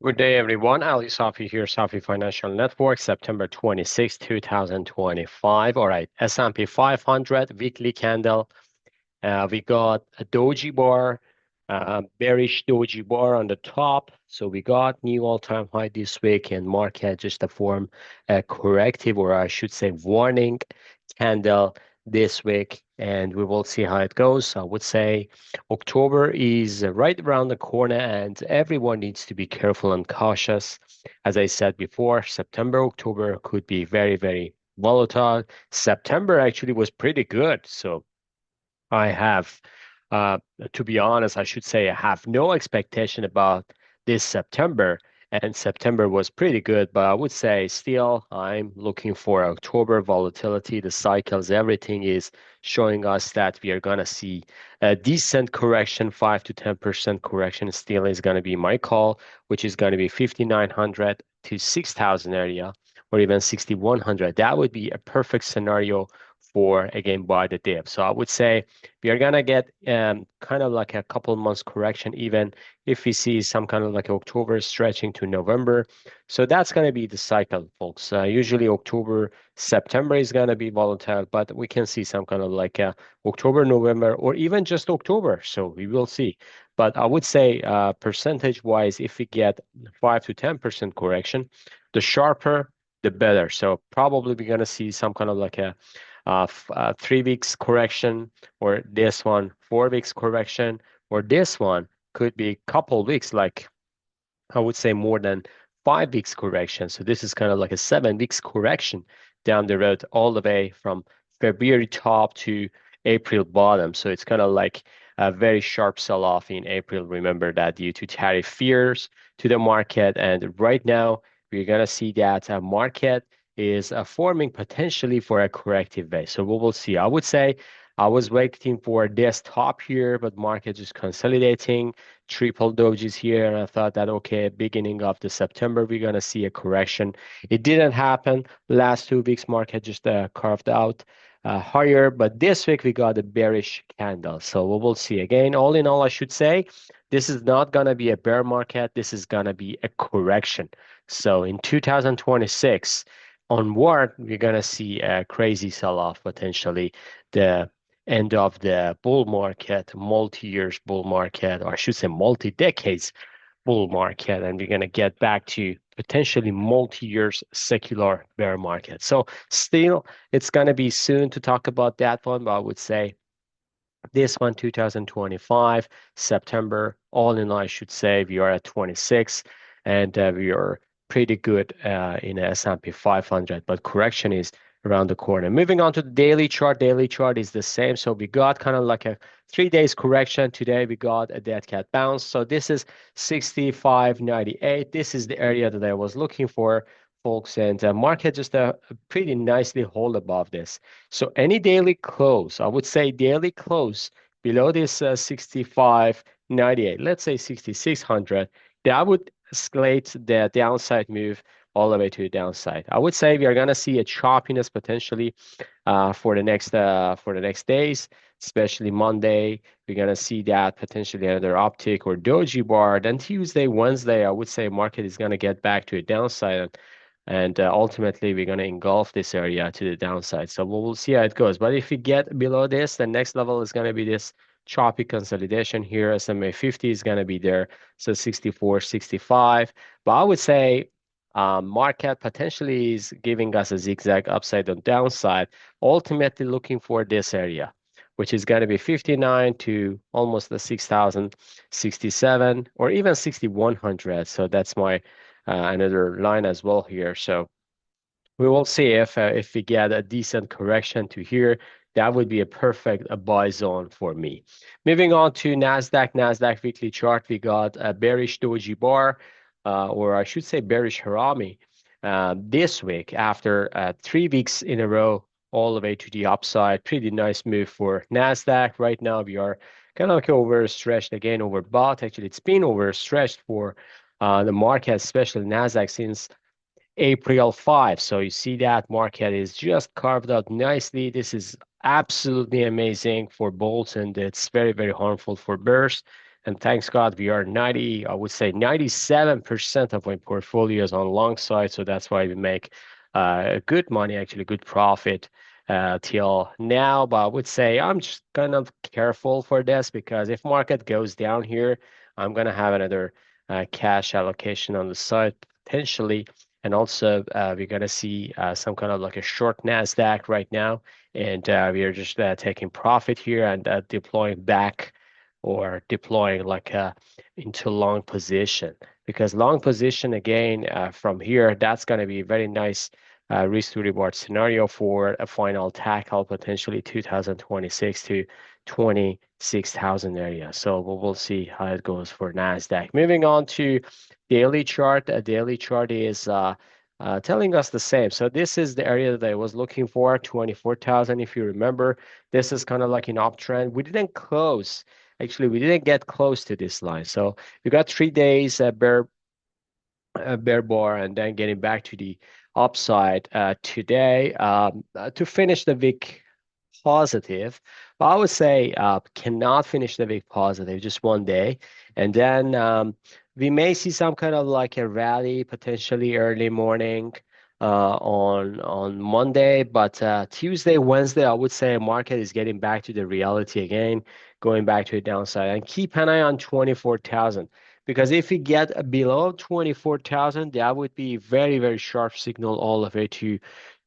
Good day, everyone. Ali Safi here, Safi Financial Network, September 26, 2025. All right, S&P 500 weekly candle. We got a doji bar, bearish doji bar on the top. So we got new all-time high this week, and market just to form a corrective, or I should say warning candle this week, and we will see how it goes. I would say October is right around the corner, and everyone needs to be careful and cautious. As I said before, September, October could be very, very volatile. September actually was pretty good, so I have, uh, to be honest, I should say I have no expectation about this September. And September was pretty good, but I would say still I'm looking for October volatility. The cycles, everything is showing us that we are going to see a decent correction, 5 to 10% correction still is going to be my call, which is going to be 5,900 to 6,000 area or even 6,100. That would be a perfect scenario for again buy the dip. So I would say we are gonna get kind of like a couple months correction, even if we see some kind of like October stretching to November. So that's gonna be the cycle, folks. Usually October, September is gonna be volatile, but we can see some kind of like October, November, or even just October. So we will see. But I would say percentage wise, if we get 5 to 10% correction, the sharper, the better. So probably we're gonna see some kind of like a 3 weeks correction, or this one 4 weeks correction, or this one could be couple weeks, like I would say more than 5 weeks correction. So this is kind of like a 7 weeks correction down the road, all the way from February top to April bottom. So it's kind of like a very sharp sell-off in April. Remember that due to tariff fears to the market. And right now, we're going to see that market is forming potentially for a corrective wave. So we will see. I would say I was waiting for this top here, but market is consolidating, triple dojis here, and I thought that okay, beginning of the September we're gonna see a correction. It didn't happen. Last 2 weeks market just carved out higher, but this week we got a bearish candle. So we will see again. All in all, I should say this is not gonna be a bear market. This is gonna be a correction. So in 2026 onward, we're gonna see a crazy sell-off potentially. The end of the bull market, multi-years bull market, or I should say multi-decades bull market, and we're going to get back to potentially multi-years secular bear market. So still, it's going to be soon to talk about that one, but I would say this one, 2025, September, all in all, I should say we are at 26, and we are pretty good in S&P 500, but correction is around the corner. Moving on to the daily chart is the same. So we got kind of like a 3 days correction. Today we got a dead cat bounce. So this is 65.98. This is the area that I was looking for, folks, and market just pretty nicely hold above this. So any daily close, I would say daily close below this 65.98, let's say 6600, that would escalate the downside move all the way to the downside. I would say we are gonna see a choppiness potentially for the next days, especially Monday. We're gonna see that potentially another uptick or doji bar. Then Tuesday, Wednesday, I would say market is gonna get back to a downside, and ultimately we're gonna engulf this area to the downside. So we'll see how it goes. But if we get below this, the next level is gonna be this choppy consolidation here. SMA 50 is gonna be there, so 64, 65. But I would say market potentially is giving us a zigzag upside and downside, ultimately looking for this area, which is going to be 59 to almost the 6,067 or even 6,100. So that's my another line as well here. So we will see if we get a decent correction to here. That would be a perfect buy zone for me. Moving on to Nasdaq weekly chart, we got a bearish doji bar, or I should say bearish harami, this week after 3 weeks in a row, all the way to the upside. Pretty nice move for Nasdaq. Right now, we are kind of like overstretched again, overbought. Actually, it's been overstretched for the market, especially Nasdaq, since April 5. So you see that market is just carved out nicely. This is absolutely amazing for bulls, and it's very, very harmful for bears. And thanks God, we are 90, I would say 97% of my portfolio is on long side. So that's why we make good money, actually good profit till now. But I would say I'm just kind of careful for this because if market goes down here, I'm gonna have another cash allocation on the side potentially. And also, we're gonna see some kind of like a short Nasdaq right now, and we are just taking profit here and deploying back or deploying like into long position because long position again from here that's going to be a very nice risk to reward scenario for a final tackle potentially 2026 to 26,000 area. So we'll see how it goes for Nasdaq. Moving on to daily chart. A daily chart is telling us the same. So this is the area that I was looking for, 24,000. If you remember, this is kind of like an uptrend. We didn't close. Actually, we didn't get close to this line. So we got 3 days bear bar and then getting back to the upside today to finish the week positive. But I would say cannot finish the week positive, just one day. And then we may see some kind of like a rally potentially early morning on Monday. But Tuesday, Wednesday, I would say market is getting back to the reality again, going back to the downside. And keep an eye on 24,000. Because if we get below 24,000, that would be very, very sharp signal all the way to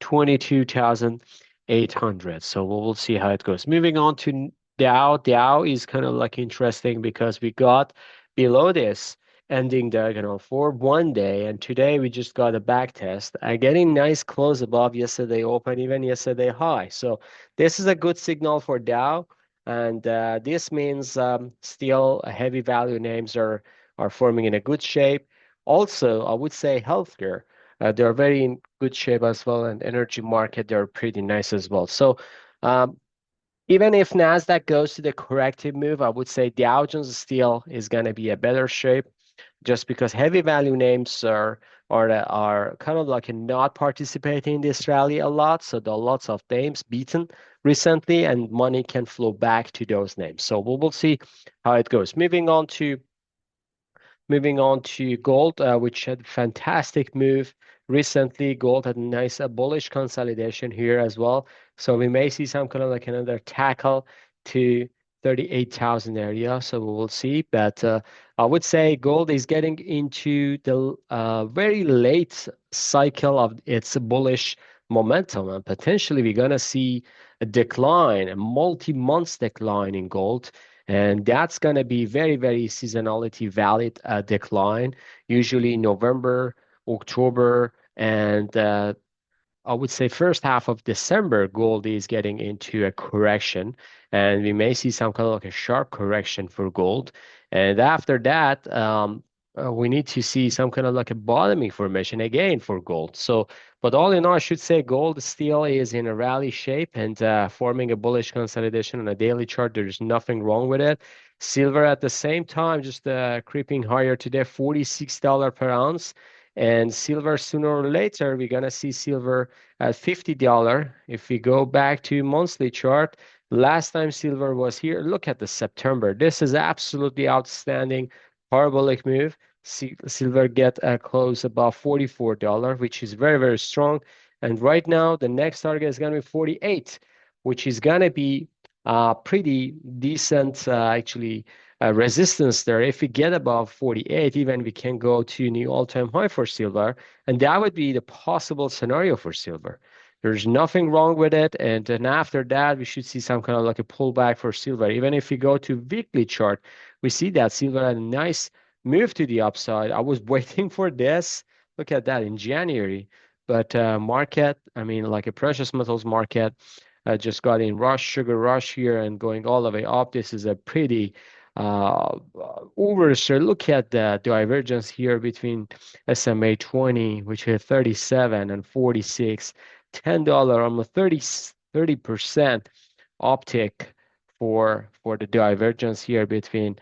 22,800. So we'll see how it goes. Moving on to Dow. Dow is kind of like interesting because we got below this ending diagonal for one day, and today we just got a back test. Getting nice close above yesterday open, even yesterday high. So this is a good signal for Dow, and this means still heavy value names are forming in a good shape. Also, I would say healthcare. They're very in good shape as well, and energy market, they're pretty nice as well. So um, even if Nasdaq goes to the corrective move, I would say Dow Jones still is going to be a better shape, just because heavy value names are kind of like not participating in this rally a lot. So there are lots of names beaten recently, and money can flow back to those names. So we'll see how it goes. Moving on to gold, which had a fantastic move recently. Gold had a nice bullish consolidation here as well. So we may see some kind of like another tackle to 38,000 area. So we will see. But I would say gold is getting into the very late cycle of its bullish momentum. And potentially we're going to see a decline, a multi-month decline in gold, and that's going to be very, very seasonality valid decline, usually November, October, and I would say first half of December, gold is getting into a correction, and we may see some kind of like a sharp correction for gold. And after that, we need to see some kind of like a bottoming formation again for gold. So, but all in all, I should say gold still is in a rally shape and forming a bullish consolidation on a daily chart. There's nothing wrong with it. Silver at the same time, just creeping higher today, $46 per ounce. And silver, sooner or later, we're gonna see silver at $50. If we go back to monthly chart, last time silver was here, look at the September. This is absolutely outstanding parabolic move. Silver get a close above $44, which is very, very strong. And right now, the next target is gonna be 48, which is gonna be pretty decent, actually resistance there. If we get above 48, even we can go to new all-time high for silver, and that would be the possible scenario for silver. There's nothing wrong with it, and then after that, we should see some kind of like a pullback for silver. Even if we go to weekly chart, we see that silver had a nice move to the upside. I was waiting for this. Look at that in January, but market, I mean, like a precious metals market, just got in rush, sugar rush here, and going all the way up. This is a pretty over. So look at the divergence here between SMA 20, which is 37, and 46, $10, almost 30% uptick for the divergence here between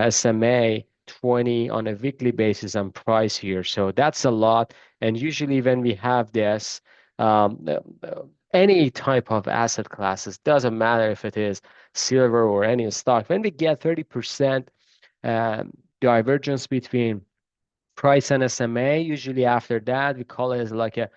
SMA 20 on a weekly basis and price here. So that's a lot. And usually when we have this, um, uh, uh, any type of asset classes, doesn't matter if it is silver or any stock, when we get 30% divergence between price and SMA. Usually after that, we call it as like a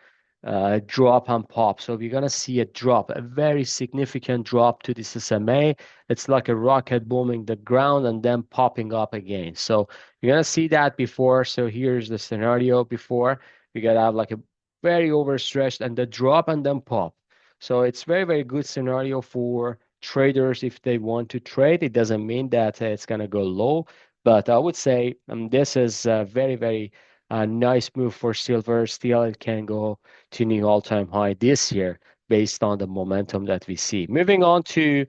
drop and pop. So we're gonna see a drop, a very significant drop to this SMA. It's like a rocket booming the ground and then popping up again. So you're gonna see that before. So here's the scenario before. We gotta have like a very overstretched and the drop and then pop. So it's very, very good scenario for traders if they want to trade. It doesn't mean that it's gonna go low, but I would say this is a very, very nice move for silver. Still, it can go to new all-time high this year based on the momentum that we see. Moving on to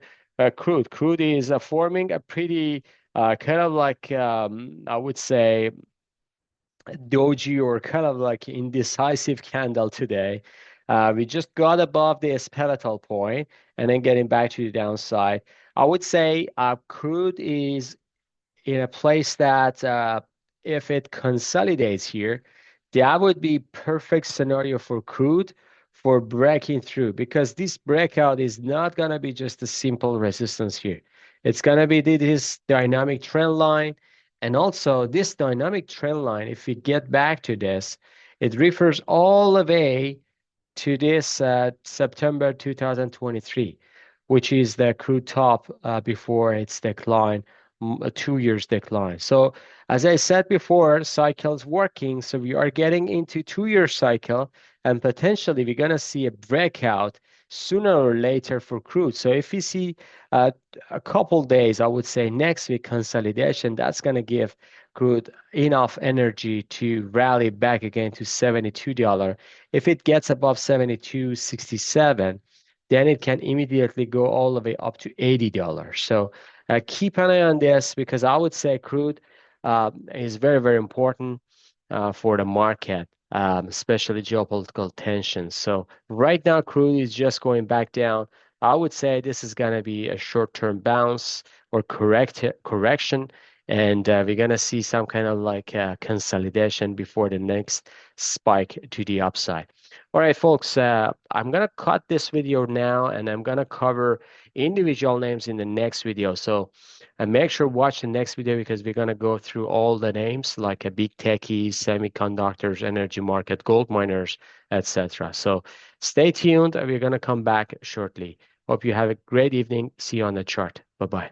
crude. Crude is forming a pretty kind of like, I would say, doji or kind of like indecisive candle today. We just got above the skeletal point and then getting back to the downside. I would say crude is in a place that if it consolidates here, that would be perfect scenario for crude for breaking through because this breakout is not going to be just a simple resistance here. It's going to be this dynamic trend line. And also this dynamic trend line, if we get back to this, it refers all the way to this September 2023, which is the crude top before its decline, a 2 years decline. So as I said before, cycle's working. So we are getting into 2 year cycle and potentially we're going to see a breakout sooner or later for crude. So if we see uh, a couple days, I would say next week consolidation, that's going to give crude enough energy to rally back again to $72. If it gets above 72.67, then it can immediately go all the way up to $80. So keep an eye on this because I would say crude is very, very important for the market, especially geopolitical tensions. So right now, crude is just going back down. I would say this is going to be a short-term bounce or correction, and we're going to see some kind of like consolidation before the next spike to the upside. All right, folks, I'm going to cut this video now, and I'm going to cover individual names in the next video. So and make sure watch the next video because we're going to go through all the names like a big techies, semiconductors, energy market, gold miners, etc. So stay tuned. We're going to come back shortly. Hope you have a great evening. See you on the chart. Bye-bye.